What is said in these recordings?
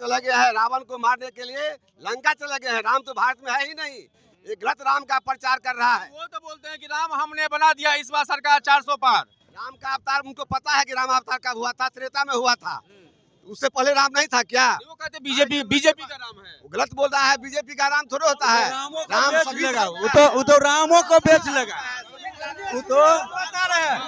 चला गया है रावण को मारने के लिए, लंका चला गया है। राम तो भारत में है ही नहीं, ये गलत राम का प्रचार कर रहा है। वो तो बोलते हैं कि राम हमने बना दिया इस बार सरकार 400 पार। राम का अवतार उनको पता है कि राम अवतार कब हुआ था, त्रेता में हुआ था। उससे पहले राम नहीं था क्या? वो कहते बीजेपी का राम है। वो गलत बोल रहा है, बीजेपी का राम थोड़ा होता है। राम सभी लेगा वो तो रामों को बेच लेगा। वो तो बता रहे हैं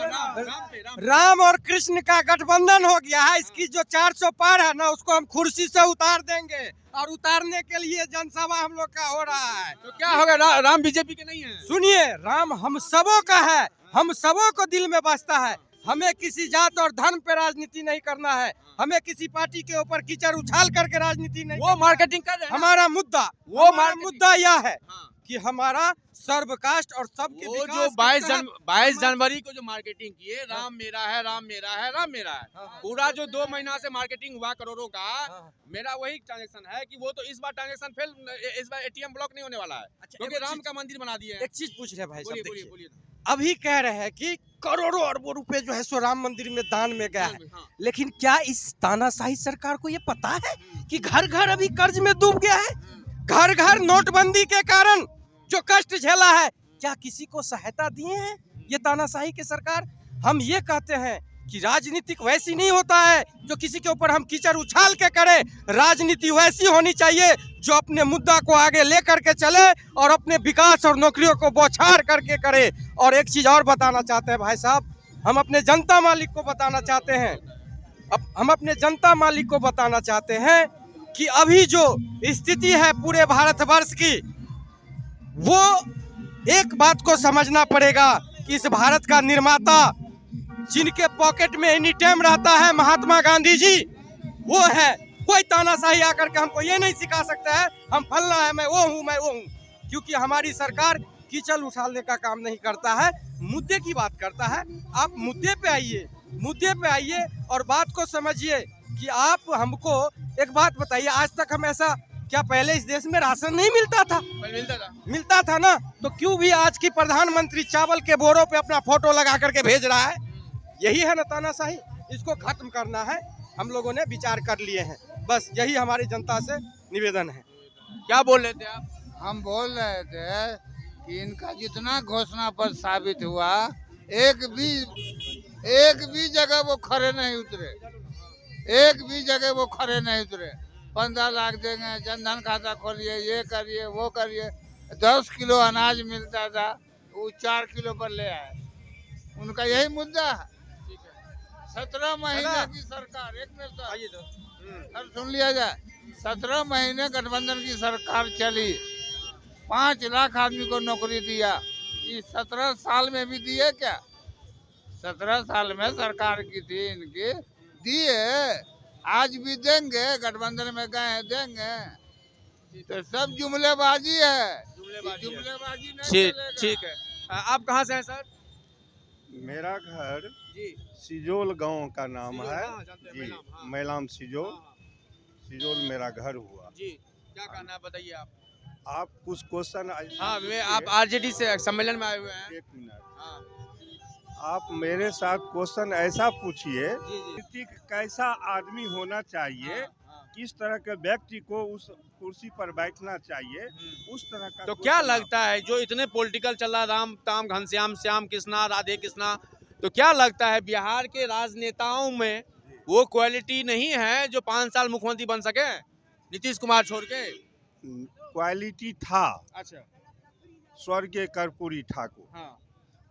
राम और कृष्ण का गठबंधन हो गया है। इसकी जो 400 पार है ना, उसको हम कुर्सी से उतार देंगे, और उतारने के लिए जनसभा हम लोग का हो रहा है। तो क्या होगा, राम बीजेपी के नहीं है? सुनिए, राम हम सबों का है, हम सबों को दिल में बसता है। हमें किसी जात और धर्म पे राजनीति नहीं करना है, हमें किसी पार्टी के ऊपर कीचड़ उछाल करके राजनीति नहीं। वो मार्केटिंग कर रहे हैं। हमारा मुद्दा यह है कि हमारा सर्वकास्ट और सबके वो जो 22 जनवरी को जो मार्केटिंग किए, राम मेरा है, राम मेरा है, राम मेरा है, पूरा जो 2 महीना से मार्केटिंग हुआ करोड़ों का, मेरा वही ट्रांजेक्शन है कि वो तो इस बार ट्रांजेक्शन फेल, इस बार एटीएम ब्लॉक नहीं होने वाला है। क्योंकि राम का मंदिर बना दिए। एक चीज पूछ रहे भाई साहब, बोलिए। अभी कह रहे हैं कि करोड़ों अरबों रुपए जो है सो राम मंदिर में दान में गया है, लेकिन क्या इस तानाशाही सरकार को ये पता है कि घर घर अभी कर्ज में डूब गया है? घर घर नोटबंदी के कारण जो कष्ट झेला है, क्या किसी को सहायता दिए हैं ये तानाशाही की सरकार? हम ये कहते हैं कि राजनीतिक वैसी नहीं होता है जो किसी के ऊपर हम कीचड़ उछाल के करें। राजनीति वैसी होनी चाहिए जो अपने मुद्दा को आगे लेकर के चले और अपने विकास और नौकरियों को बौछार करके करे। और एक चीज और बताना चाहते हैं भाई साहब, हम अपने जनता मालिक को बताना चाहते हैं, हम अपने जनता मालिक को बताना चाहते हैं कि अभी जो स्थिति है पूरे भारतवर्ष की, वो एक बात को समझना पड़ेगा कि इस भारत का निर्माता, जिनके पॉकेट में एनी टाइम रहता है महात्मा गांधी जी, वो है। कोई तानाशाही आकर के हमको ये नहीं सिखा सकता है हम फलना है, मैं वो हूँ, क्योंकि हमारी सरकार कीचड़ उछालने का काम नहीं करता है, मुद्दे की बात करता है। आप मुद्दे पे आइए और बात को समझिए कि आप हमको एक बात बताइए, आज तक हम ऐसा क्या पहले इस देश में राशन नहीं मिलता था? मिलता था ना, तो क्यों भी आज की प्रधानमंत्री चावल के बोरों पे अपना फोटो लगा करके भेज रहा है? यही है ना तानाशाही, इसको खत्म करना है। हम लोगों ने विचार कर लिए हैं, बस यही हमारी जनता से निवेदन है। क्या बोल रहे थे आप? हम बोल रहे थे कि इनका जितना घोषणा पर साबित हुआ, एक भी जगह वो खड़े नहीं उतरे, 15 लाख देंगे, जनधन खाता खोलिए, ये करिए, वो करिए। 10 किलो अनाज मिलता था, वो 4 किलो पर ले आए। उनका यही मुद्दा है। 17 महीने की सरकार, एक मिनट सुन लिया जाए, 17 महीने गठबंधन की सरकार चली, 5 लाख आदमी को नौकरी दिया। ये 17 साल में भी दिए क्या? 17 साल में सरकार की थी इनकी, दिए, आज भी देंगे, गठबंधन में गए देंगे। तो सब जुमलेबाजी है, जुमलेबाजी नहीं चलेगा। ठीक है। आप कहाँ से हैं सर? मेरा घर जी सिजोल गांव का नाम है जी, मैलाम सिजोल मेरा घर हुआ जी। क्या कहना है बताइए आप? आप कुछ क्वेश्चन, आप आरजेडी से सम्मेलन में आए हुए हैं। एक मिनट, आप मेरे साथ क्वेश्चन ऐसा पूछिए कि कैसा आदमी होना चाहिए, किस तरह के व्यक्ति को उस कुर्सी पर बैठना चाहिए, उस तरह का। तो क्या लगता है जो इतने पॉलिटिकल चल रहा, राम ताम घनश्याम श्याम कृष्णा राधे कृष्णा, तो क्या लगता है बिहार के राजनेताओं में वो क्वालिटी नहीं है जो 5 साल मुख्यमंत्री बन सके, नीतीश कुमार छोड़ के? क्वालिटी था। अच्छा। स्वर्गीय कर्पूरी ठाकुर, हाँ।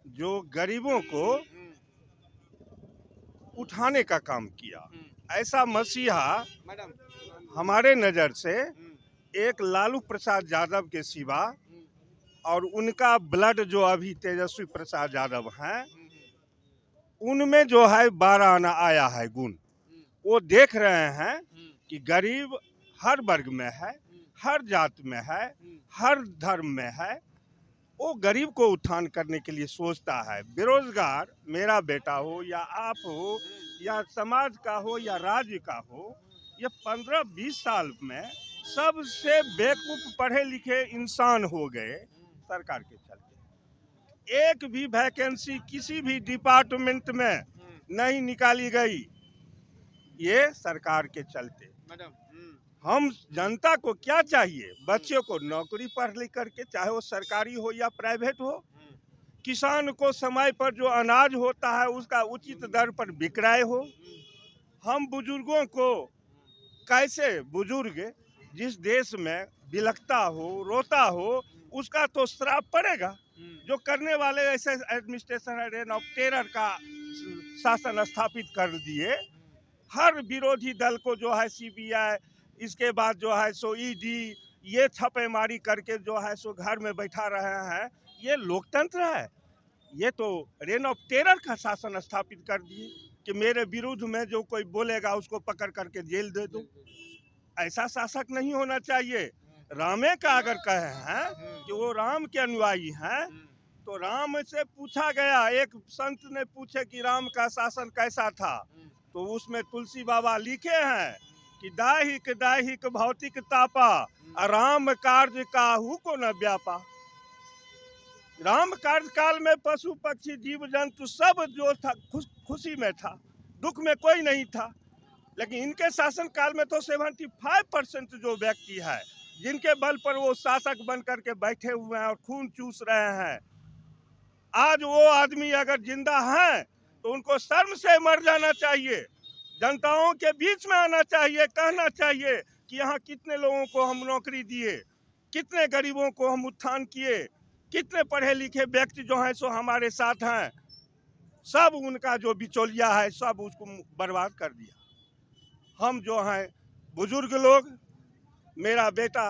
जो गरीबों को उठाने का काम किया, ऐसा मसीहा हमारे नज़र से एक लालू प्रसाद यादव के सिवा, और उनका ब्लड जो अभी तेजस्वी प्रसाद यादव हैं, उनमें जो है 12 आना आया है गुण। वो देख रहे हैं कि गरीब हर वर्ग में है, हर जात में है, हर धर्म में है, वो गरीब को उत्थान करने के लिए सोचता है। बेरोजगार मेरा बेटा हो या आप हो या समाज का हो या राज्य का हो, ये 15-20 साल में सबसे बेवकूफ पढ़े लिखे इंसान हो गए सरकार के चलते। एक भी वैकेंसी किसी भी डिपार्टमेंट में नहीं निकाली गई, ये सरकार के चलते। हम जनता को क्या चाहिए, बच्चों को नौकरी पढ़ लिख करके, चाहे वो सरकारी हो या प्राइवेट हो, किसान को समय पर जो अनाज होता है उसका उचित दर पर विक्रय हो। हम बुजुर्गों को कैसे, बुजुर्ग जिस देश में बिलखता हो, रोता हो, उसका तो श्राप पड़ेगा। जो करने वाले ऐसे एडमिनिस्ट्रेशन रेन ऑफ टेरर का शासन स्थापित कर दिए, हर विरोधी दल को जो है सीबीआई, इसके बाद जो है सो ईडी, ये छापेमारी करके जो है सो घर में बैठा रहे हैं। ये लोकतंत्र है? ये तो रेन ऑफ टेरर का शासन स्थापित कर दिए कि मेरे विरुद्ध में जो कोई बोलेगा उसको पकड़ करके जेल दे दो। ऐसा शासक नहीं होना चाहिए। रामे का अगर कहे हैं कि वो राम के अनुयायी हैं, तो राम से पूछा गया, एक संत ने पूछे कि राम का शासन कैसा था, तो उसमें तुलसी बाबा लिखे हैं कि दाहिक दाहिक भौतिक तापा, राम कार्य काहू को न व्यापा। राम कार्यकाल में पशु पक्षी जीव जंतु सब जो था खुशी में था, दुख में कोई नहीं था। लेकिन इनके शासन काल में तो 75% जो व्यक्ति है जिनके बल पर वो शासक बन करके बैठे हुए हैं और खून चूस रहे हैं, आज वो आदमी अगर जिंदा हैं तो उनको शर्म से मर जाना चाहिए। जनताओं के बीच में आना चाहिए, कहना चाहिए कि यहाँ कितने लोगों को हम नौकरी दिए, कितने गरीबों को हम उत्थान किए, कितने पढ़े लिखे व्यक्ति जो हैं सो हमारे साथ हैं। सब उनका जो बिचौलिया है सब उसको बर्बाद कर दिया। हम जो हैं बुजुर्ग लोग, मेरा बेटा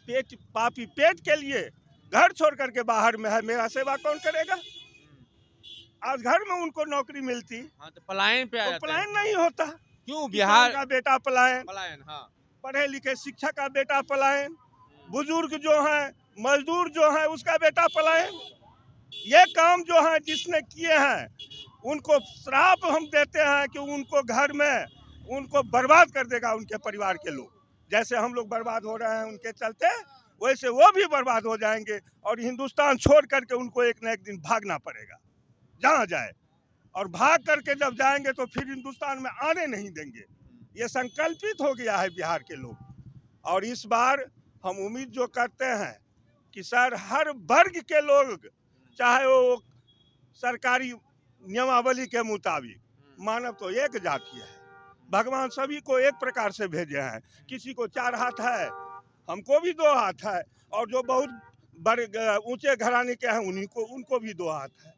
पापी पेट के लिए घर छोड़ करके बाहर में है, मेरा सेवा कौन करेगा? आज घर में उनको नौकरी मिलती, हाँ, तो पलायन पे आ तो जाते पलायन हैं। नहीं होता। क्यों? किसान बिहार का बेटा पलायन, पलायन, हाँ। पढ़े लिखे शिक्षक का बेटा पलायन, बुजुर्ग जो है, मजदूर जो है, उसका बेटा पलायन। ये काम जो है जिसने किए हैं उनको श्राप हम देते हैं कि उनको घर में उनको बर्बाद कर देगा उनके परिवार के लोग। जैसे हम लोग बर्बाद हो रहे हैं उनके चलते, वैसे वो भी बर्बाद हो जाएंगे और हिंदुस्तान छोड़ करके उनको एक न एक दिन भागना पड़ेगा जहाँ जाए। और भाग करके जब जाएंगे तो फिर हिंदुस्तान में आने नहीं देंगे। ये संकल्पित हो गया है बिहार के लोग। और इस बार हम उम्मीद जो करते हैं कि सर हर वर्ग के लोग, चाहे वो सरकारी नियमावली के मुताबिक, मानव तो एक जाति है, भगवान सभी को एक प्रकार से भेजे हैं। किसी को 4 हाथ है, हमको भी 2 हाथ है, और जो बहुत बड़े ऊंचे घराने के हैं उनको भी 2 हाथ है।